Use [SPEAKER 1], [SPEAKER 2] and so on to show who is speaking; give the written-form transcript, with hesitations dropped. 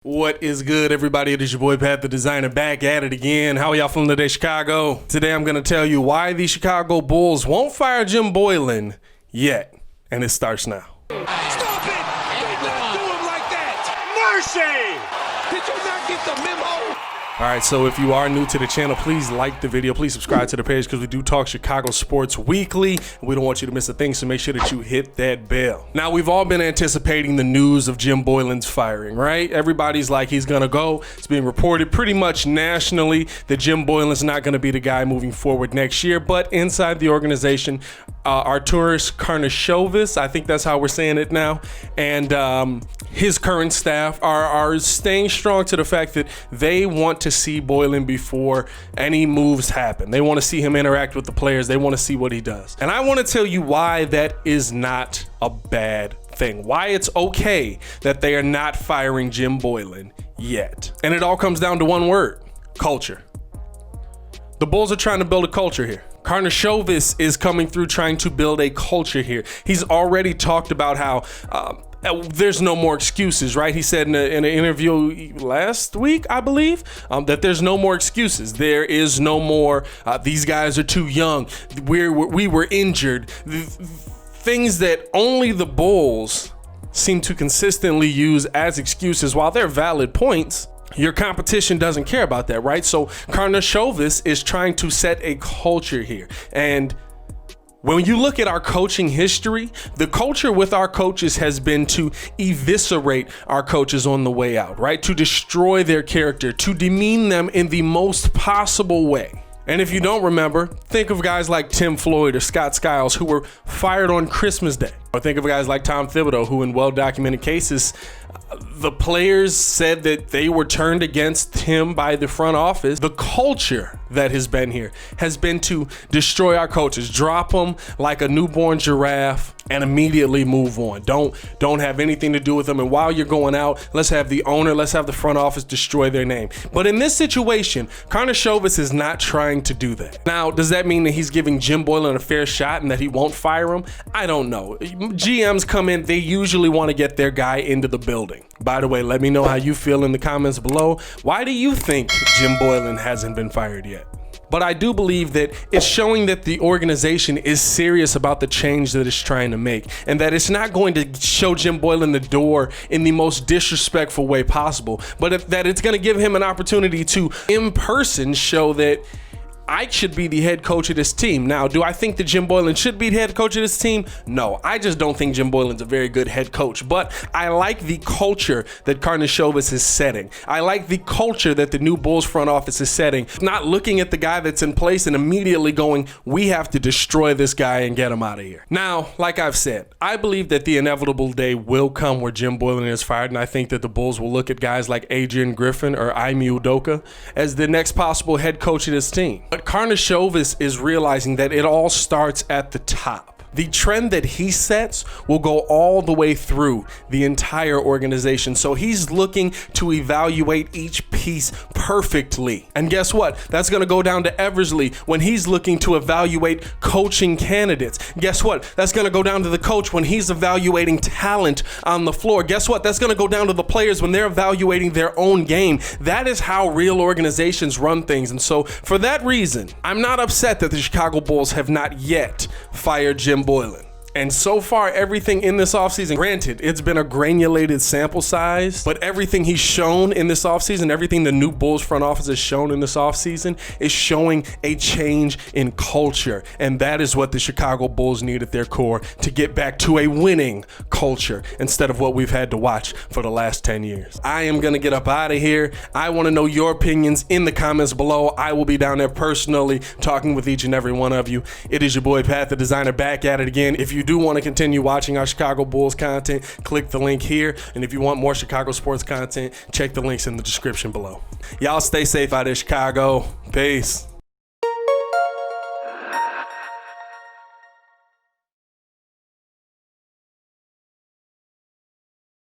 [SPEAKER 1] What is good, everybody? It is your boy Pat the Designer back at it again. How are y'all feeling today, Chicago? Today I'm going to tell you why the Chicago Bulls won't fire Jim Boylen yet. And it starts now.
[SPEAKER 2] Stop it! Did not do him like that! Mercy! Did you not get the memo?
[SPEAKER 1] All right, so if you are new to the channel, please like the video. Please subscribe to the page because we do talk Chicago sports weekly. We don't want you to miss a thing, so make sure that you hit that bell. Now, we've all been anticipating the news of Jim Boylen's firing, right? Everybody's like, he's going to go. It's being reported pretty much nationally that Jim Boylen's not going to be the guy moving forward next year. But inside the organization, Arturas Karnisovas, I think that's how we're saying it now, and his current staff are staying strong to the fact that they want to see Boylen before any moves happen. They want to see him interact with the players. They want to see what he does. And I want to tell you why that is not a bad thing. Why it's okay that they are not firing Jim Boylen yet. And it all comes down to one word: culture. The Bulls are trying to build a culture here. Karnisovas is coming through trying to build a culture here. He's already talked about how there's no more excuses, right? He said in an interview last week, I believe, that there's no more excuses. There is no more, these guys are too young. We were injured. Things that only the Bulls seem to consistently use as excuses, while they're valid points. Your competition doesn't care about that, right? So Karnisovas is trying to set a culture here. And when you look at our coaching history, the culture with our coaches has been to eviscerate our coaches on the way out, right? To destroy their character, to demean them in the most possible way. And if you don't remember, think of guys like Tim Floyd or Scott Skiles who were fired on Christmas Day. Or think of guys like Tom Thibodeau, who in well-documented cases, the players said that they were turned against him by the front office. The culture that has been here has been to destroy our coaches, drop them like a newborn giraffe, and immediately move on. Don't have anything to do with them. And while you're going out, let's have the owner, let's have the front office destroy their name. But in this situation, Karnisovas is not trying to do that. Now, does that mean that he's giving Jim Boylen a fair shot and that he won't fire him? I don't know. GMs come in, they usually want to get their guy into the building. By the way, let me know how you feel in the comments below. Why do you think Jim Boylen hasn't been fired yet? But I do believe that it's showing that the organization is serious about the change that it's trying to make, and that it's not going to show Jim Boylen the door in the most disrespectful way possible, but that it's going to give him an opportunity to, in person, show that I should be the head coach of this team. Now, do I think that Jim Boylen should be the head coach of this team? No, I just don't think Jim Boylen's a very good head coach. But I like the culture that Karnisovas is setting. I like the culture that the new Bulls front office is setting. Not looking at the guy that's in place and immediately going, we have to destroy this guy and get him out of here. Now, like I've said, I believe that the inevitable day will come where Jim Boylen is fired, and I think that the Bulls will look at guys like Adrian Griffin or Ime Udoka as the next possible head coach of this team. But Karnisovas is realizing that it all starts at the top. The trend that he sets will go all the way through the entire organization. So he's looking to evaluate each piece perfectly. And guess what? That's going to go down to Eversley when he's looking to evaluate coaching candidates. Guess what? That's going to go down to the coach when he's evaluating talent on the floor. Guess what? That's going to go down to the players when they're evaluating their own game. That is how real organizations run things. And so for that reason, I'm not upset that the Chicago Bulls have not yet fired Jim Boylen. And so far, everything in this offseason, granted, it's been a granulated sample size, but everything he's shown in this offseason, everything the new Bulls front office has shown in this offseason is showing a change in culture. And that is what the Chicago Bulls need at their core to get back to a winning culture instead of what we've had to watch for the last 10 years. I am going to get up out of here. I want to know your opinions in the comments below. I will be down there personally talking with each and every one of you. It is your boy Pat the Designer back at it again. If you do want to continue watching our Chicago Bulls content, click the link here. And if you want more Chicago sports content, check the links in the description below. Y'all stay safe out of Chicago. Peace.